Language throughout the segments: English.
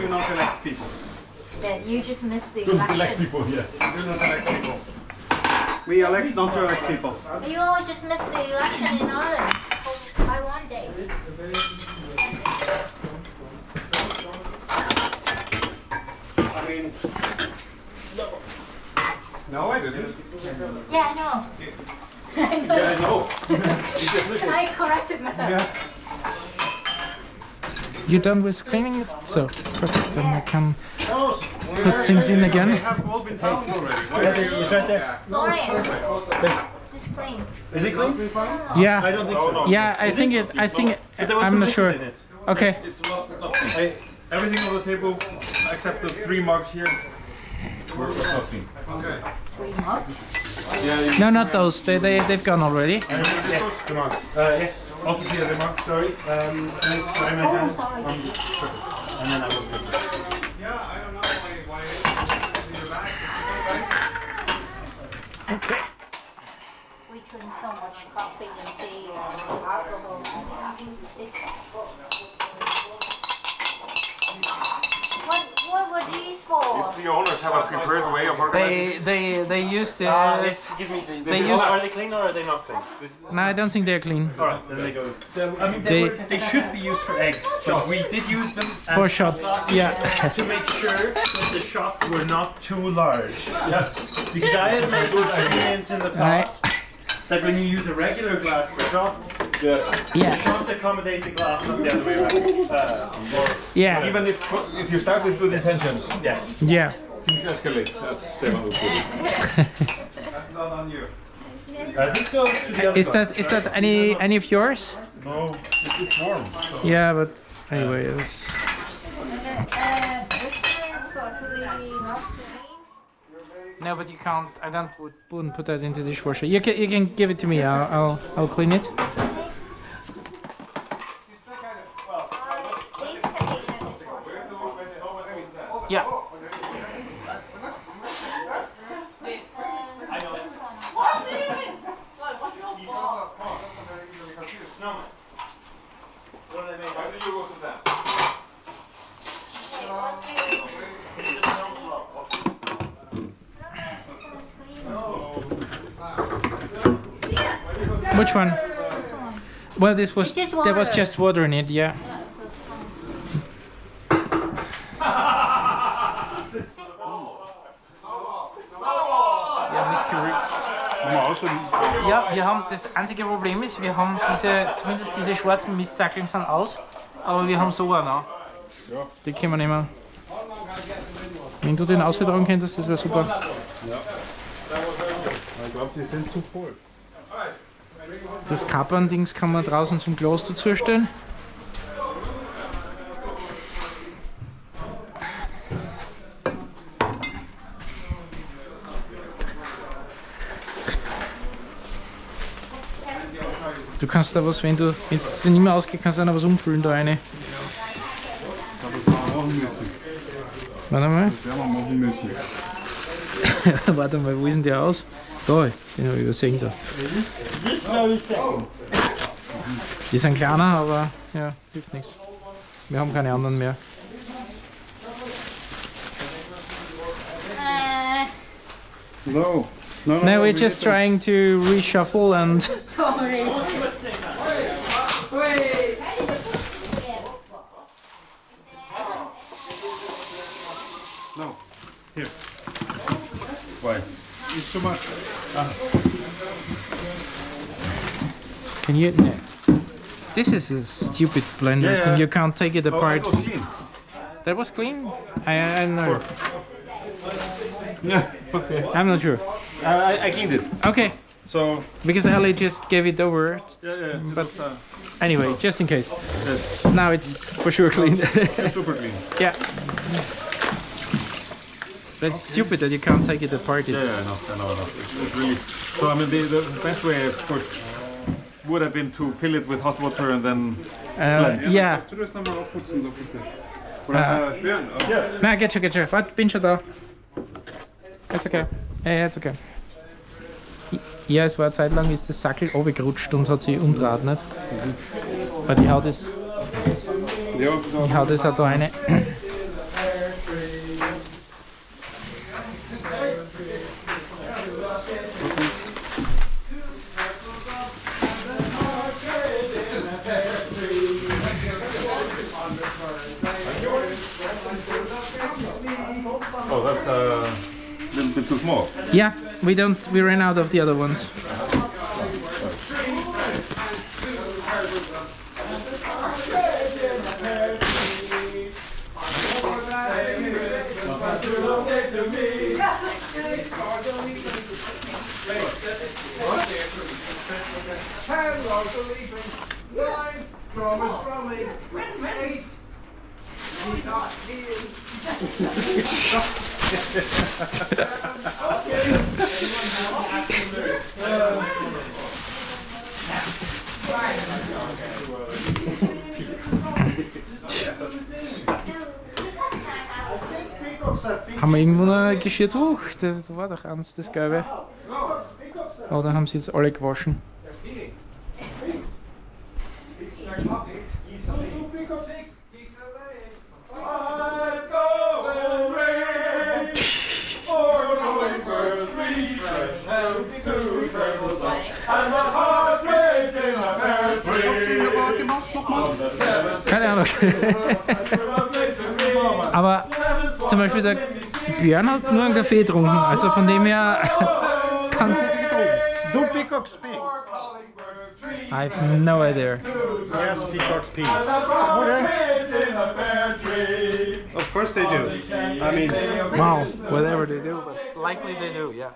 do not elect people. Yeah, you just missed the Don't elect election. people, yeah. We do not elect people. We elect not to elect people. You always just missed the election in Ireland by one day. I mean, no, I didn't. Yeah, I know. Yeah, I know. I corrected myself. Yeah. You done with cleaning it? So, perfect. Then I can put things in They again. have all been found already. Why are you It's right there. Florian, this is clean. Is it clean? Yeah. I don't think so. Yeah, I think it. But there was I'm some not liquid sure. in it. Okay. It's not clean. Everything on the table, except the 3 mugs here, were not clean. Okay. 3 mugs. Yeah, No, not those. They've gone already. yes, the mugs. Yes, also here the mugs, sorry. Try my hands. sorry. And then I will do it. Yeah, I don't know why it's in your bag. This is so Okay. We drink so much coffee and tea and alcohol. This. What were these for? The owners have a preferred way of organizing. They used the. Yes, give me the. They used- Are they clean or are they not clean? No, I don't think they're clean. Alright, then they go. I mean, They- they should be used for eggs, but we did use them For shots, yeah. to make sure that the shots were not too large. Yeah. Because I had made good experience in the past that when you use a regular glass for shots, Yeah. shots accommodate the glass, not the other way around. Yeah. Even if you start with good intentions, Yes. Yeah. things escalate, as Stefan would put it. That's not on you. This goes to the other Is that any of yours? No, it's warm. So. Yeah, but anyway, it's. This one is probably not clean. No, but you can't. I wouldn't put that into the dishwasher. You can give it to me. I'll clean it. These can be in the dishwasher. Yeah. Which one? Well, this was It's just there was water. just water in it. Yeah. Ja, wir haben das einzige Problem ist, wir haben zumindest diese schwarzen Mistsackeln sind aus, aber wir haben so einen auch. Die können wir nehmen. Wenn du den ausgetragen könntest, das wäre super. Ja. Ich glaube, die sind zu voll. Das Kapern-Dings kann man draußen zum Glas dazustellen. Du kannst da was, wenn es nicht mehr ausgeht, kannst du da was umfüllen da rein. Warte mal. Das werden wir machen müssen. Warte mal, wo ist denn der aus? Da, den habe ich übersehen da. Die sind kleiner, aber ja, hilft nichts. Wir haben keine anderen mehr. No. No, No, we're just trying to reshuffle and Sorry. No. Here. Why? It's too much. can you? No. This is a stupid blender thing. You can't take it apart. That was clean. That was clean. I don't know. Yeah. Okay. I'm not sure. I cleaned it. Okay, So. because Ali just gave it over. Yeah. But anyway, just in case. Yes. Now it's for sure clean. Super clean. Yeah. That's stupid that you can't take it apart. Yeah, It's, I know. It's really. So I mean, the best way, of course, would have been to fill it with hot water and then. yeah. Du das nochmal aufputzen, doch bitte. Ja. Na, geht schon. Warte, bin schon da. It's okay. Ja, it's okay. Ja, es war eine Zeit lang, ist das Sackel runtergerutscht und hat sich umdraht, weil ich hau das auch da rein. was a little bit too small. Yeah, we ran out of the other ones. Haben wir irgendwo noch ein Geschirrtuch? Da war doch eins, das gelbe. Oder haben sie jetzt alle gewaschen? Keine Ahnung. Aber zum Beispiel der Björn hat nur einen Kaffee getrunken, also von dem her kannst Do peacocks pee? I have no idea. Yes, peacocks pee. Of course they do. I mean, Wow, whatever they do, but likely they do, yeah.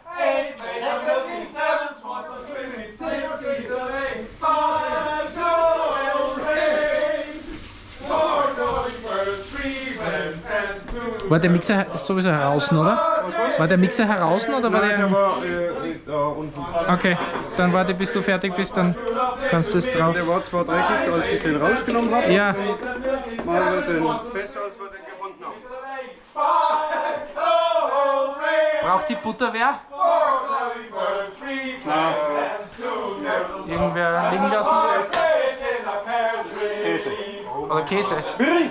War der Mixer sowieso heraus, oder? War der Mixer heraus oder war nein, der der... war da unten. Okay, dann warte bis du fertig bist, dann kannst du es drauf... Der war zwar dreckig, als ich den rausgenommen habe. Ja, Mal wird den besser, als wir den gefunden haben. braucht die Butter wer? Irgendwer liegen lassen? Käse. Oder Käse? Brie.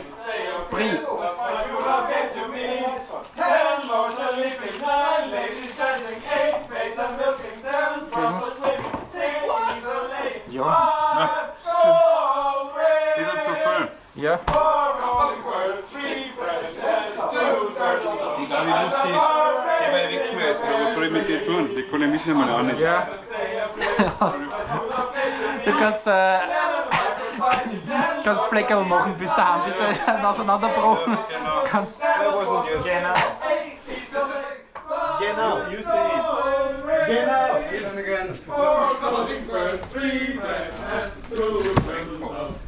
Ja. Wieder zu viel. Ja. Ich muss die mal wegschmeißen, aber was soll ich mit denen tun? Die kann ich mitnehmen auch nicht. Ja. Du kannst Fleckerl machen bis daheim, bis der ist auseinanderbrochen. Kannst. Genau. You say it. Genau. And again.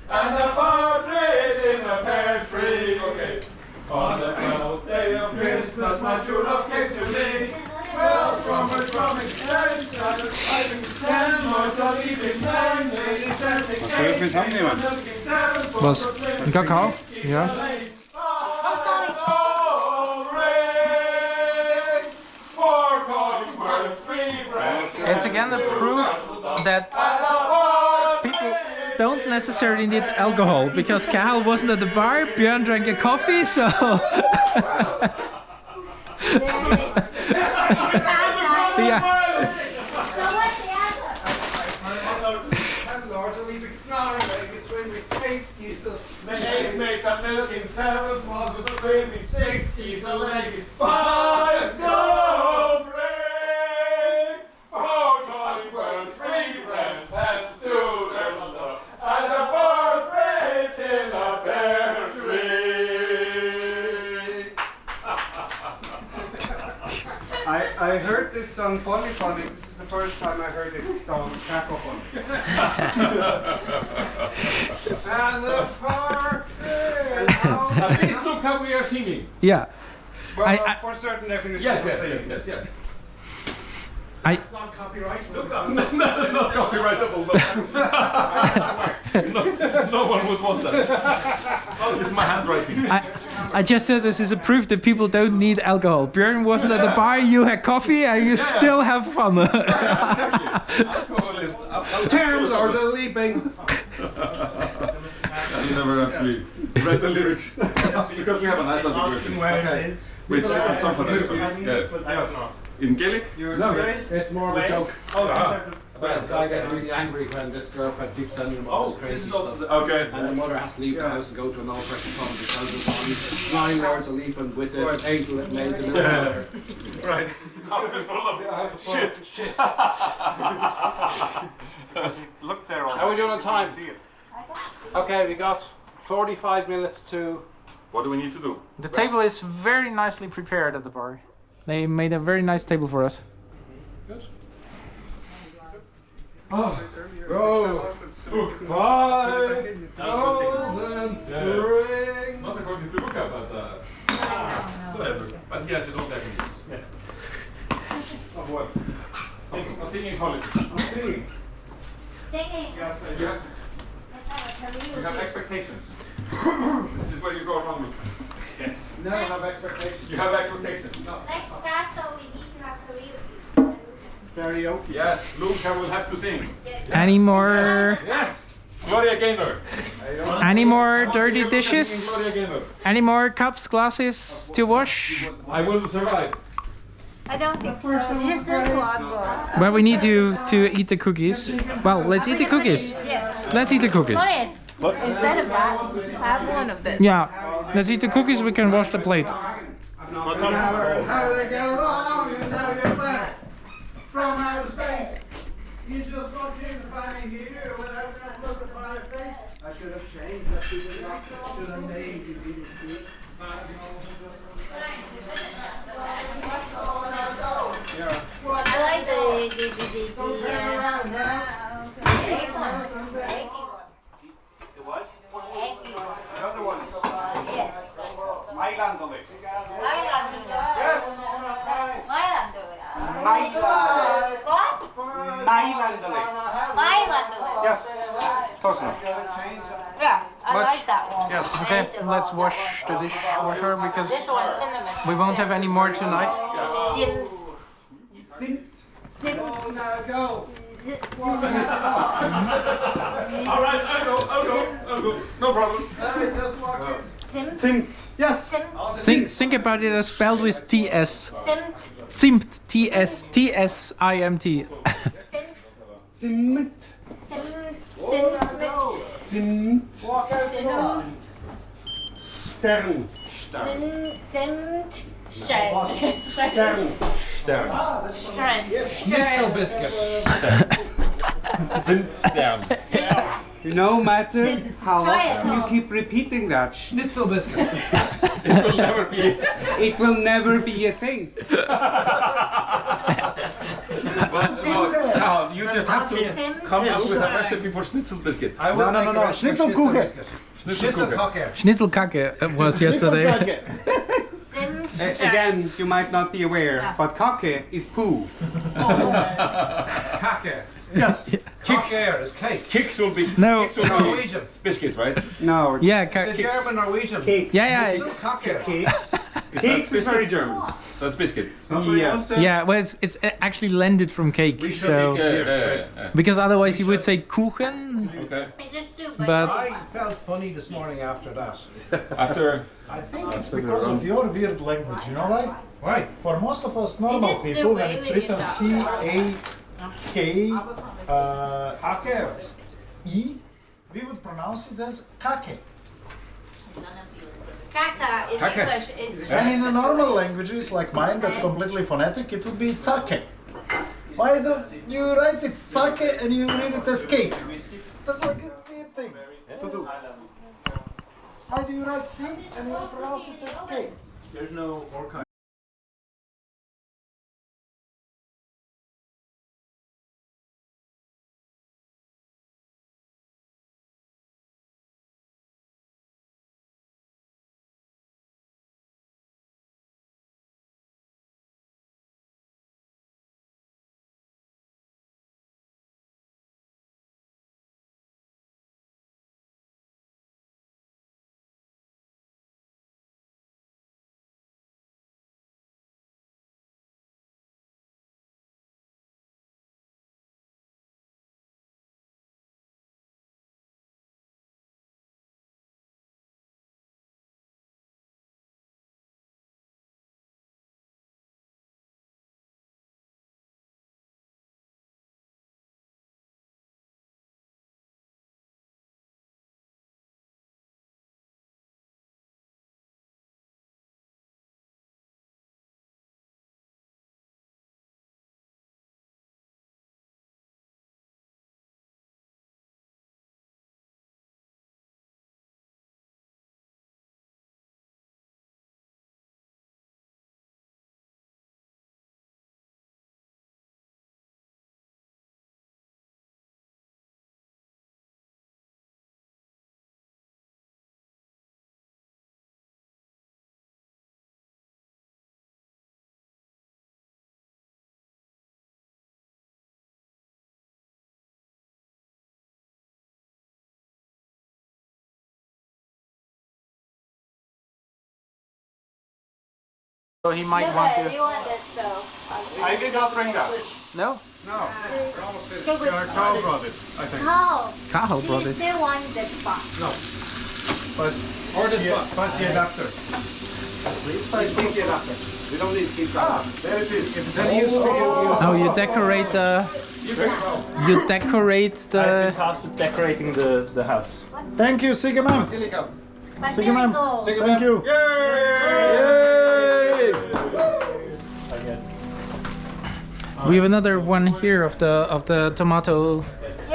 And a partridge in a pear tree. Okay. On the 12th day of Christmas, my true love came to me. Well, from and started piping stand, was a leaving time, ladies dancing cake, milking seven, Was? Ein Kakao? Ja. It's again the proof that people don't necessarily need alcohol, because Cahill wasn't at the bar, Björn drank a coffee, so... Yeah. Milking seven, small with a baby, 6 geese a leg, 5 no break. Oh, calling world, 3 friends, that's 2 turtles, and a 4th rate in a pear tree. I heard this song polyphonic. This is the first time I heard this song cacophonic. And the partridge. At least look how we are singing. Yeah. Well, I- for certain definitions Yes, of yes, singing. yes, yes, yes. Not copyright. No, not copyrightable. No one would want that. Oh, this is my handwriting. I just said this is a proof that people don't need alcohol. Björn wasn't at the bar, you had coffee, and you still have fun. Alcohol is. Terms are the leaping. You never actually read the lyrics because we have an Icelandic version. Where it is. Which is some for the yeah. Yes. In Gaelic? No, it's more of a joke. Oh, Well, I get really angry when this girlfriend keeps sending him all this crazy stuff. Okay. And the mother has to leave the house and go to an old pressure pump because it's on 9 layers of leafing with the 8 made to Yeah. Right. House is full of shit. Look there. How are we doing on time? See it. Okay, we got 45 minutes to... What do we need to do? The table is very nicely prepared at the bar. They made a very nice table for us. Good. Oh. Go! 5 golden ring! Not according to Luca, but whatever. But he has his own definitions. Yeah. Oh, what? Singing college. I'm singing. Singing. Yes, I You do. have, Let's have a you have karaoke. expectations. This is where you go wrong with. Yes. Never have expectations. You have expectations. No. Next castle, we need to have karaoke. Karaoke. Yes, Luca will have to sing. Yes. Any more? Yes! Gloria Gaynor. Any more dirty Gloria dishes? Gaynor. Any more cups, glasses to wash? I will survive. I don't think so. Just this one, but. Well, we need to eat the cookies. Well, let's eat the cookies. Yeah. Let's eat the cookies. Put it. Instead of that, have one of this. Yeah, let's eat the cookies. We can wash the plate. How they get along and now you're back from outer space. You just walked in to find me here without that look upon your face. I should have changed that to the doctor. Should have made you be good. I like the egg one. Eggy one. The what? Eggy one. The other ones. Yes. Mailandole. Mailandole. Yes. Mailandole. Mailandole. What? Mailandole. Mailandole. Yes. Close enough. Yeah, I Much- like that one. yes. I Okay, ate it let's all. wash the dishwasher because This one, cinnamon. we won't have any more tonight. Jim's. Sim. Jim's. Now go. Alright, I'll go. No problem. Just walk in. Simt. Simt. Yes. Think about it as spelled with TS. Simt. Simt. TS. TSIMT. Simt. Simt. Simt. Simt. Walk out the door. Stern. Simt. Stern. Stern. Schnitzel biscuit. Sind Stern. No matter how Try it, often you Tom. keep repeating that, Schnitzel biscuit. It will never be. it will never be a thing. No, you just have to come up with a recipe for schnitzel biscuit. I will No, make no, a no. recipe for Schnitzelkuchen. biscuit. Schnitzelkuchen. Schnitzelkacke was yesterday. Again, you might not be aware, but kake is poo. Kake. Yes. Kake is cake. Kicks will be. No. Kicks will be Norwegian. biscuit, right? No. It's Yeah, It's a German Norwegian. Cakes. yeah, Schnitzel kake. Cakes. Is Cakes that is very biscuit? German. That's biscuit. Yes. yeah. Well, it's actually landed from cake, so Yeah. because otherwise you would say kuchen, Okay. Is this stupid? but I felt funny this morning after that. After. I think it's because of your weird language, you know why? Why? For most of us normal is the people, when way it's we written do that. C-A-K-E, Kake. we would pronounce it as kake. Kaka in Kaka. English is. And in the normal languages like mine, that's completely phonetic, it would be tsake. Why do you write it tsake and you read it as cake? That's like a weird thing to do. Why do you write C and you pronounce it as cake? There's no orca. So he might Look want at it, to. you want that so. I did not bring that. No? No. We're almost finished. Go with Carl brought it, I think. Carl. Cahill Do brought you it. still want that spot? No. But Or this box. but the adapter. Please take the adapter. We don't need to keep that. There it is. Then you Oh, you decorate the. You decorate I've the. been tasked with decorating the house. Thank you, Sigeman. Silicon. Basilico. Thank you. Yay! I guess. We have another one here of the tomato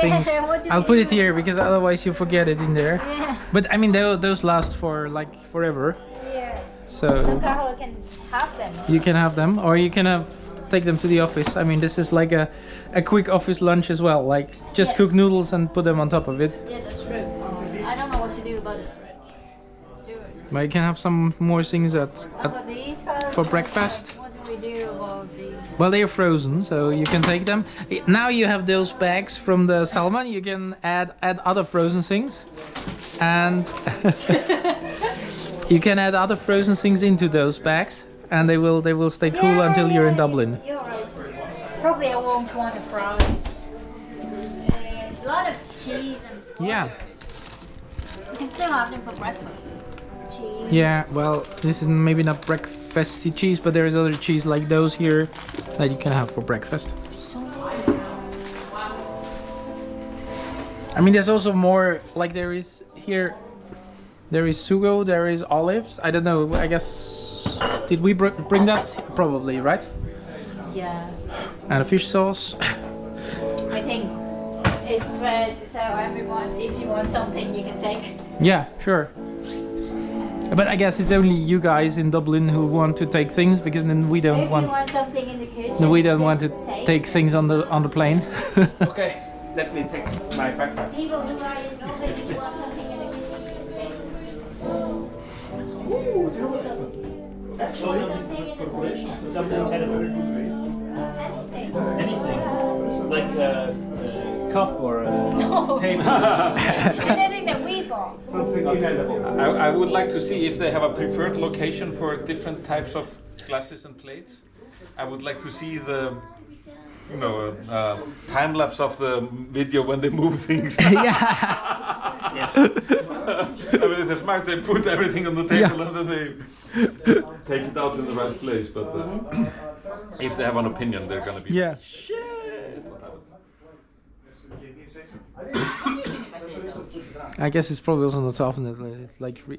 things. Yeah, what do I'll we put it do? here because otherwise you forget it in there. Yeah. But I mean those last for like forever. Yeah. So So Carl can have them. you can have them or you can take them to the office. I mean this is like a quick office lunch as well. Like just Yeah. cook noodles and put them on top of it. Yeah, that's true. I don't know what to do about the fridge. Seriously. But you can have some more things How about these guys? for breakfast. What do we do about these? Well, they are frozen, so you can take them. Now you have those bags from the salmon. You can add other frozen things, and you can add other frozen things into those bags, and they will stay cool until you're in Dublin. You're right. Probably I won't want the fries. A lot of cheese and Yeah. You can still have them for breakfast. Cheese. Yeah. Well, this is maybe not breakfasty cheese, but there is other cheese like those here that you can have for breakfast. So I mean, there's also more. Like there is here. There is sugo. There is olives. I don't know. I guess did we bring that? Probably, right? yeah. And a fish sauce. I think it's fair to tell everyone if you want something you can take. Yeah, sure. But I guess it's only you guys in Dublin who want to take things because then we don't If you want. want something in the kitchen, No, we don't want to just take things on the plane. Okay, let me take my backpack. People who are in Dublin, if you want something in the kitchen, just take. Something in the kitchen. Something edible. Anything. Anything. Like a cup or a No. table. Anything that we bought. something inedible. I would like to see if they have a preferred location for different types of glasses and plates. I would like to see the, time lapse of the video when they move things. Yes. I mean, it's smart. They put everything on the table and then they take it out in the right place. But if they have an opinion, they're gonna be. Yeah. Shit. What happened? I guess it's probably also not so often that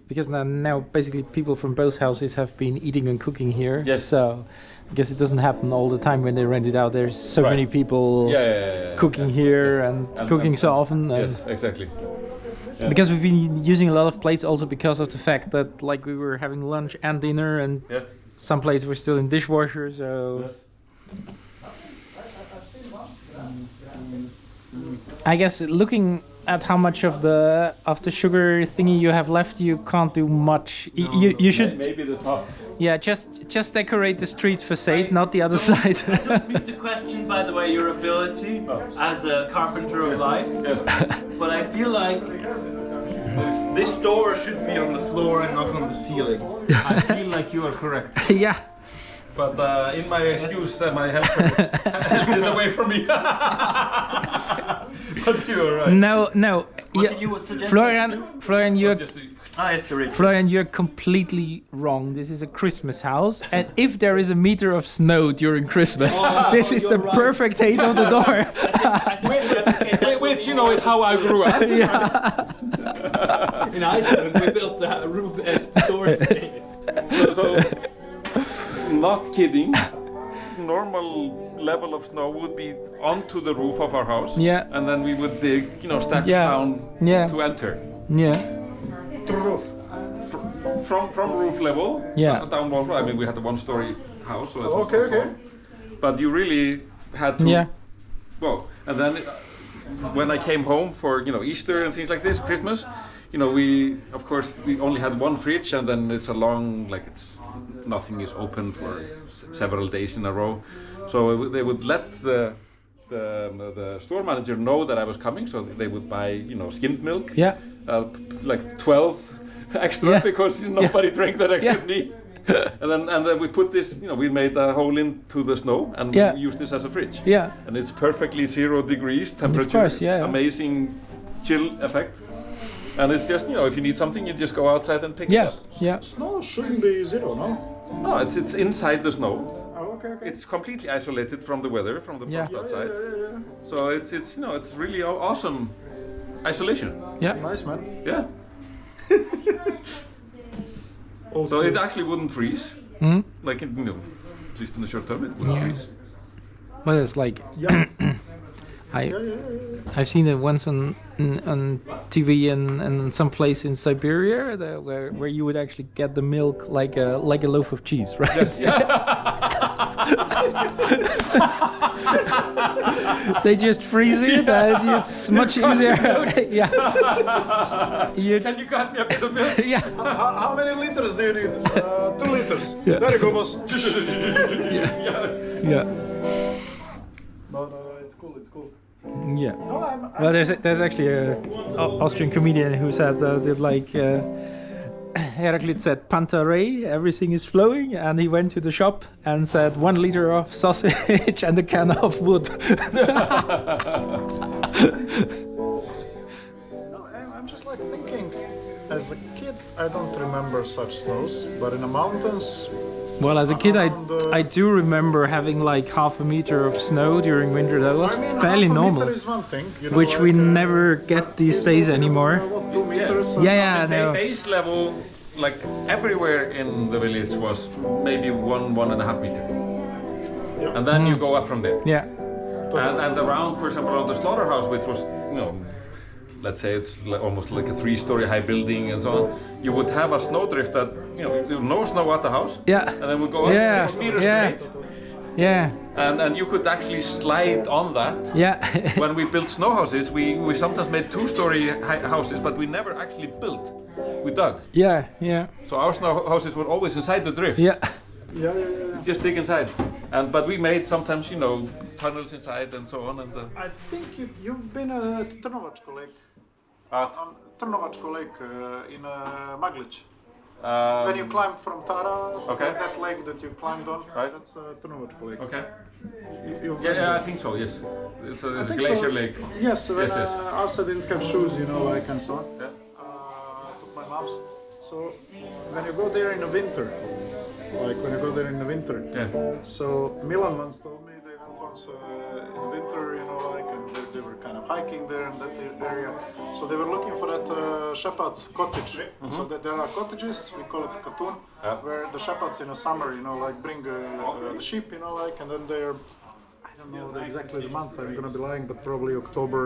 because now basically people from both houses have been eating and cooking here. Yes. So I guess it doesn't happen all the time when they rent it out. There's so Right. many people Yeah. cooking here Yes. and cooking so often. And Yes, exactly. Yeah. Because we've been using a lot of plates also because of the fact that like we were having lunch and dinner and Yeah. some plates were still in dishwasher. So Yes. I guess looking at how much of the sugar thingy you have left, you can't do much. You should Maybe the top. just decorate the street facade, not the other side. Need to question, by the way, your ability as a carpenter of life. Yes. But I feel like this door should be on the floor and not on the ceiling. I feel like you are correct. Yeah. But in my excuse, my helper is away from me. But you are right. No. What Yeah. did you suggest? I should do? Florian, you're Just It's the ritual. Florian, you're completely wrong. This is a Christmas house, and if there is a meter of snow during Christmas, this is the you're right. perfect height of the door. which is how I grew up. In Iceland, we built the roof doors. So, not kidding. Normal level of snow would be onto the roof of our house. Yeah. And then we would dig, steps Yeah. down Yeah. to enter. Yeah. To roof. From roof level. Yeah. Down one floor. I mean, we had a one-story house. So it was Okay, not okay. tall. But you really had to. Yeah. Well, and then when I came home for Easter and things like this, Christmas, we only had one fridge, and then it's a long nothing is open for several days in a row. So they would let the store manager know that I was coming, so they would buy skimmed milk. Yeah. Like 12 extra Yeah. because nobody drank that except me. and then we put this. You know, we made a hole into the snow and Yeah. we use this as a fridge. Yeah. And it's perfectly 0 degrees temperature. course, It's yeah. amazing chill effect. And it's just, you know, if you need something, you just go outside and pick it Yeah. up. Yeah. Snow shouldn't be 0, no? No, it's inside the snow. Oh, okay, okay. It's completely isolated from the weather, from the Yeah. frost outside. Yeah. So it's you know, it's really awesome isolation. Yeah. Nice, man. Yeah. So it actually wouldn't freeze. Mm. Like in, you know, at least in the short term, it wouldn't freeze. But it's like Yeah. I've seen it once on TV in some place in Siberia where you would actually get the milk like a loaf of cheese, right? Yes. Yeah. They just freeze it and it's much easier. Yeah. Can you cut me a bit of milk? Yeah. How many liters do you need? 2 liters. Yeah. There you go, boss. Yeah. No, it's cool, it's cool. Yeah. No, I'm Well, there's actually a Austrian comedian who said that like Heraclitus said Pantarei, everything is flowing, and he went to the shop and said 1 liter of sausage and a can of wood. No, I'm just like thinking, as a kid, I don't remember such snows, but in the mountains, Well, as a kid, Around, I do remember having like half a meter of snow during winter. That was I mean, fairly half a normal, meter is one thing, you know, which we like, never get these days anymore. What, 2 meters? Yeah, I know. Base level, like everywhere in the village, was maybe 1.5 meters. And then you go up from there. Yeah, And around, for example, on the slaughterhouse, which was, you know, let's say it's almost like a 3-story high building and so on, you would have a snowdrift that, you know, there was no snow at the house. yeah, And then would go up Yeah, 6 meters yeah. straight. yeah, And you could actually slide on that. yeah. When we built snow houses, we sometimes made 2-story houses, but we never actually built. We dug. Yeah, yeah, So our snow houses were always inside the drift. yeah. Yeah. Just dig inside. But we made sometimes, you know, tunnels inside and so on. And I think you've been at Trnovačko Lake. at, Trnovačko Lake in Maglic. When you climbed from Tara, Okay. that lake that you climbed on, Right. that's Trnovačko Lake. okay. You've been Yeah, there. I think so. Yes. It's I a think glacier so. lake. Yes, when Yes, yes. I also didn't have shoes, you know, like and so on. Yeah. Took my mom's. So when you go there in the winter, like when you go there in the winter, Yeah. so Milan once told me they went once in the winter, you know, like, and they were kind of hiking there in that area. So they were looking for that shepherd's cottage. So that there are cottages, we call it katun, Yeah. where the shepherds in the summer, you know, like bring the sheep, you know, like, and then they're, I don't know exactly the month, I'm gonna be lying, but probably October,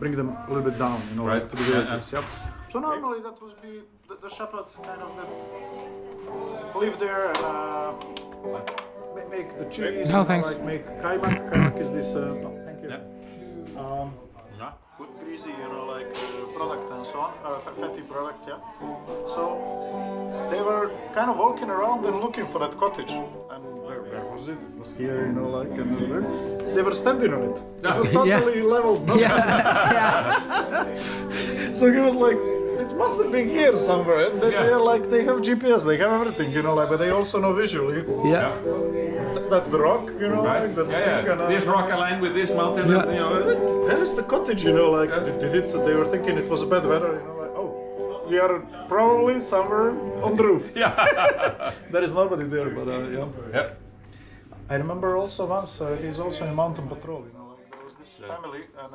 bring them a little bit down, you know, Right. like to the villages. Yep. So normally that would be the shepherds kind of that live there and make the cheese. No, you know, thanks. Like make kaimak. Kaimak is this. Thank you. Yeah. Good greasy, you know, like product and so on, fatty product, yeah. So they were kind of walking around and looking for that cottage. And where was it? It was here, you know, like, and they were standing on it. It was totally leveled. So he was like, it must have been here somewhere. And then they're like, they have GPS, they have everything, you know, like, but they also know visually. Yeah. That's the rock, you know, Right. like, that's the Yeah, thing. yeah. And, This rock aligned with this mountain. Yeah. And, you know, where is the cottage, you know, like, did it, they were thinking it was bad weather, you know, like, oh, we are probably somewhere on the roof. yeah. There is nobody there, but yeah. Yeah. I remember also once, he's also in mountain patrol, you know, like, there was this family, and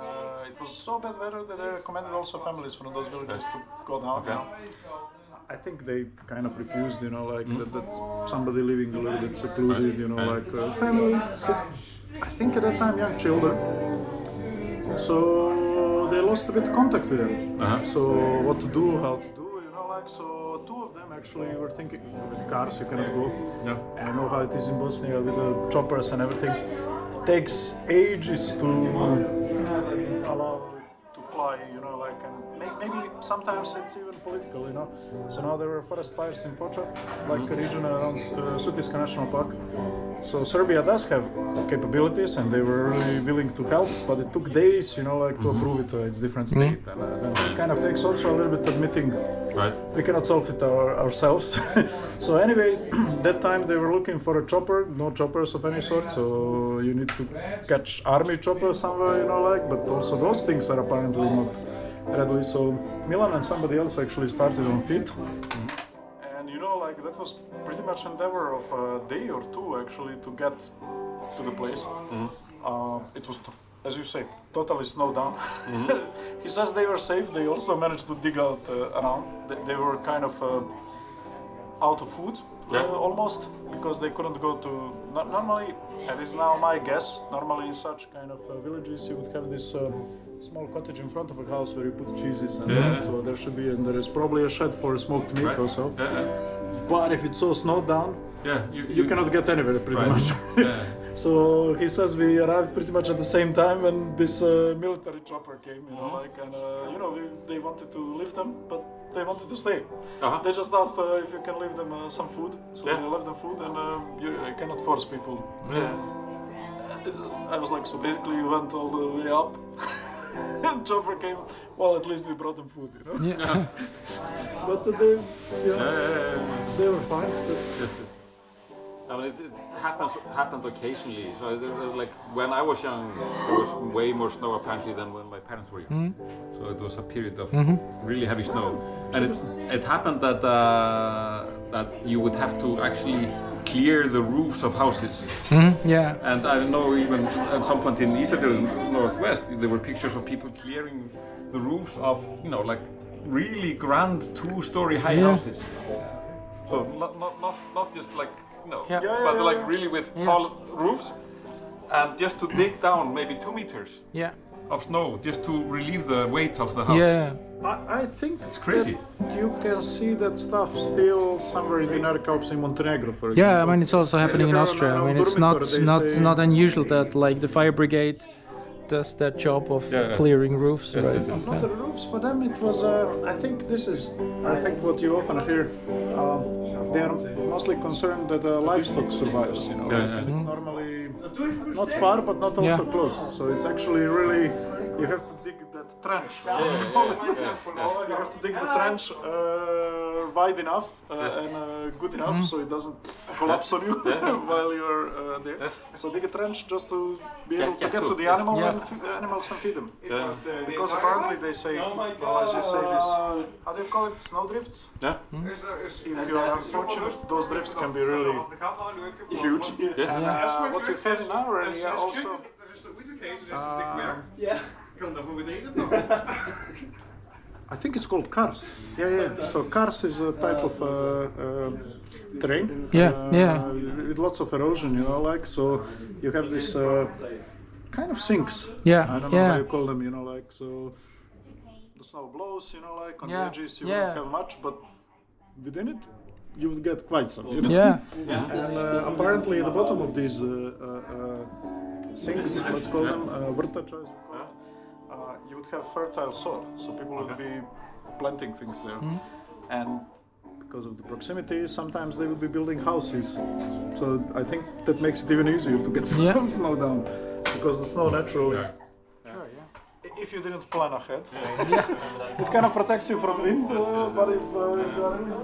it was so bad weather that they recommended also families from those villages to go down, you know. I think they kind of refused, you know, like that somebody living a little bit secluded, you know, like family. I think at that time young children. So they lost a bit contact with them. So what to do, how to do, you know, like, so 2 of them actually were thinking with cars you cannot go. Yeah. I know how it is in Bosnia with the choppers and everything. It takes ages to allow it to fly, you know, like, and make maybe sometimes it's even political, you know. So now there were forest fires in Foča, like a region around Sutiska National Park. So Serbia does have capabilities and they were really willing to help, but it took days, you know, like to approve it to its different state. And then it kind of takes also a little bit admitting we cannot solve it ourselves. So anyway, that time they were looking for a chopper, no choppers of any sort, so you need to catch army chopper somewhere, you know, like, but also those things are apparently not readily. So Milan and somebody else actually started on feet. And you know, like, that was pretty much endeavor of a day or two actually to get to the place. It was, as you say, totally snowed down. He says they were safe. They also managed to dig out around. They were kind of out of food almost, because they couldn't go to. Normally, and this is now my guess, normally in such kind of villages you would have this small cottage in front of a house where you put cheeses and stuff. So there should be, and there is probably a shed for smoked meat also. But if it's so snowed down, you cannot get anywhere pretty much. So he says we arrived pretty much at the same time when this military chopper came, you know, like, and you know, they wanted to lift them, but they wanted to stay. They just asked if you can leave them some food, so they left them food, and you cannot force people. I was like, so basically you went all the way up, and chopper came. Well, at least we brought them food, you know. But they, they were fine. I mean, it happened occasionally. So, like when I was young, there was way more snow apparently than when my parents were young. So it was a period of really heavy snow, and it happened that that you would have to actually clear the roofs of houses. And I know even at some point in Ísafjörður northwest, there were pictures of people clearing the roofs of, you know, like really grand 2-story high houses. So not just like, but like really with tall roofs, and just to dig down maybe 2 meters of snow just to relieve the weight of the house. I think it's crazy. You can see that stuff still somewhere in the Dinaric Alps in Montenegro, for example. I mean, it's also happening in Austria. I mean, it's not unusual that like the fire brigade does that job of clearing roofs. Not the roofs, for them it was, I think what you often hear, they are mostly concerned that livestock survives, you know. It's normally not far, but not also close. So it's actually really, you have to dig that trench. You have to dig the trench wide enough and good enough so it doesn't collapse on you while you're there. So dig a trench just to be able to get to the animals and feed them. Because apparently they say, well, as you say, this, how do you call it, snowdrifts? If you are unfortunate, those drifts can be really huge. And what you have in our area also. I think it's called kars. So kars is a type of terrain. With lots of erosion, you know, like, so you have this kind of sinks. I don't know how you call them, you know, like, so the snow blows, you know, like on the edges you won't have much, but within it you would get quite some, you know. And apparently at the bottom of these sinks, let's call them vrtača, as we call it, you would have fertile soil, so people would be planting things there. And because of the proximity, sometimes they would be building houses. So I think that makes it even easier to get snow down, because the snow naturally. If you didn't plan ahead, it kind of protects you from wind, but if you are really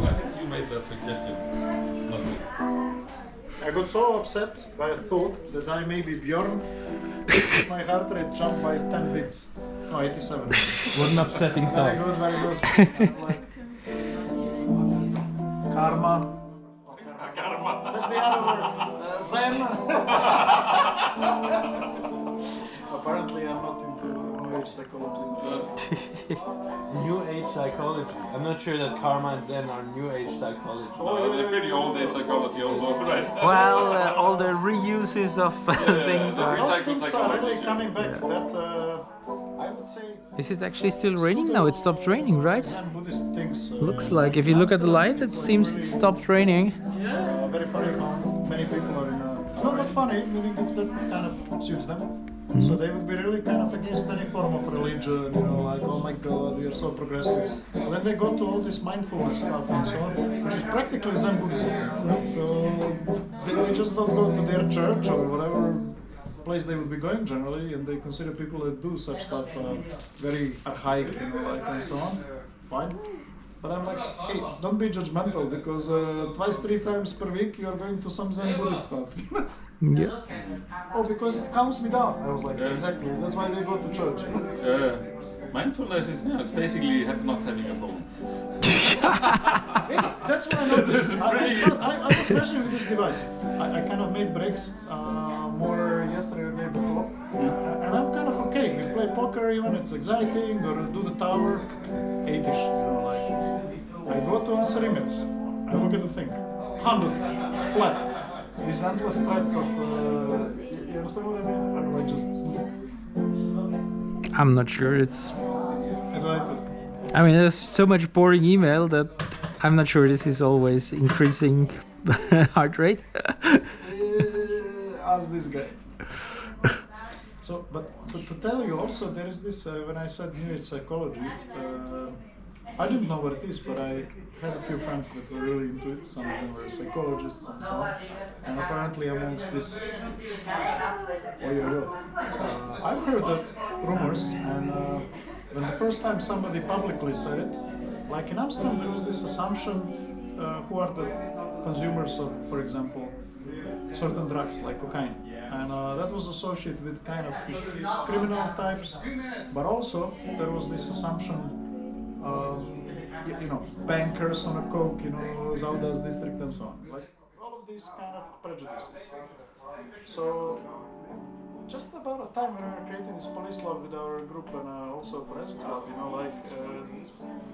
I think you made that suggestion. Not me. I got so upset by a thought that I maybe Bjorn my heart rate jumped by 10 beats. No, 87. What an upsetting Very thought. good, very good. Like, karma. That's the other word. Zen. Apparently, I'm not into New Age psychology. New Age psychology. I'm not sure that karma and Zen are New Age psychology. They're pretty old age psychology also, right? Well, all the reuses of things the are. Those Recycled things are psychology. really coming back. That I would say. Is it actually still raining now? It stopped raining, right? Zen Buddhist things. Looks like if you look at the light, it seems it stopped raining. Very funny how many people are in. No, not funny. Meaning if that kind of suits them. So they would be really kind of against any form of religion, you know, like, oh my god, we are so progressive. And then they go to all this mindfulness stuff and so on, which is practically Zen Buddhism. So they just don't go to their church or whatever place they would be going generally, and they consider people that do such stuff very archaic, you know, like, and so on. Fine. But I'm like, hey, don't be judgmental, because twice, 3 times per week you are going to some Zen Buddhist stuff. Yeah. Oh, because it calms me down. I was like, exactly. That's why they go to church. Mindfulness is it's basically not having a phone. That's what I noticed. I was measuring with this device. I kind of made breaks more yesterday or the day before. And I'm kind of okay. We play poker even, it's exciting, or do the tower. 8-ish, you know, like. I go to answer emails. I look at the thing. 100. Flat. These endless threads of, you understand what I mean? I'm like just I'm not sure it's. related. I mean, there's so much boring email that I'm not sure this is always increasing heart rate. Ask this guy. So, but to tell you also, there is this, when I said New Age psychology, I didn't know what it is, but I had a few friends that were really into it. Some of them were psychologists and so on. And apparently amongst this, I've heard the rumors, and when the first time somebody publicly said it, like in Amsterdam, there was this assumption, who are the consumers of, for example, certain drugs like cocaine. And that was associated with kind of these criminal types, but also there was this assumption, you know, bankers on a coke, you know, Zaudas district and so on. Like all of these kind of prejudices. So just about a time when we were creating this police lab with our group and also forensics lab, you know, like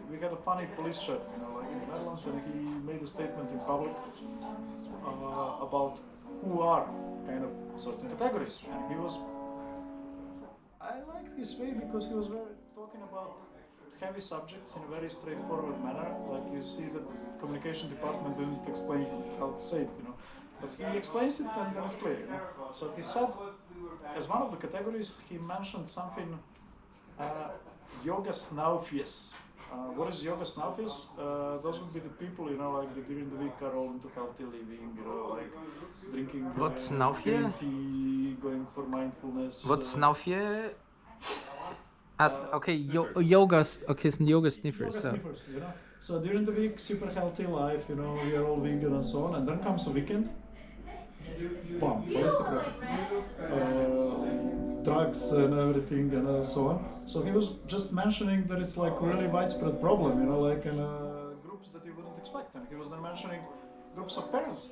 we had a funny police chef, you know, like in the Netherlands, and he made a statement in public about who are kind of certain categories. And he was, I liked his way because he was very talking about heavy subjects in a very straightforward manner. Like you see the communication department didn't explain how to say it, you know. But he explains it and then it's clear, you know. So he said, as one of the categories, he mentioned something, yoga snaufjes. What is yoga snaufjes? Those would be the people, you know, like that during the week are all into healthy living, you know, like drinking What's green snaufje? tea, going for mindfulness. What's snaufje? Okay, yogas. Okay, it's yoga sniffers. Yoga So. sniffers, you know. So during the week, super healthy life, you know, we are all vegan and so on, and then comes a weekend. Bam, ballistic rocket. Drugs and everything and so on. So he was just mentioning that it's like really widespread problem, you know, like in groups that you wouldn't expect. And he was then mentioning groups of parents.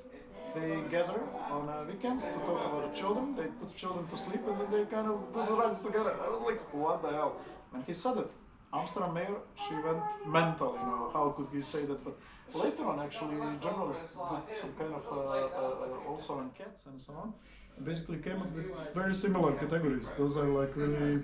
They gather on a weekend to talk about the children, they put children to sleep and then they kind of do the drugs together. I was like, what the hell? And he said it. Amsterdam mayor, she went mental, you know, how could he say that? But later on, actually, journalists did some kind of also enquetes and so on, and basically came up with very similar categories. Those are like really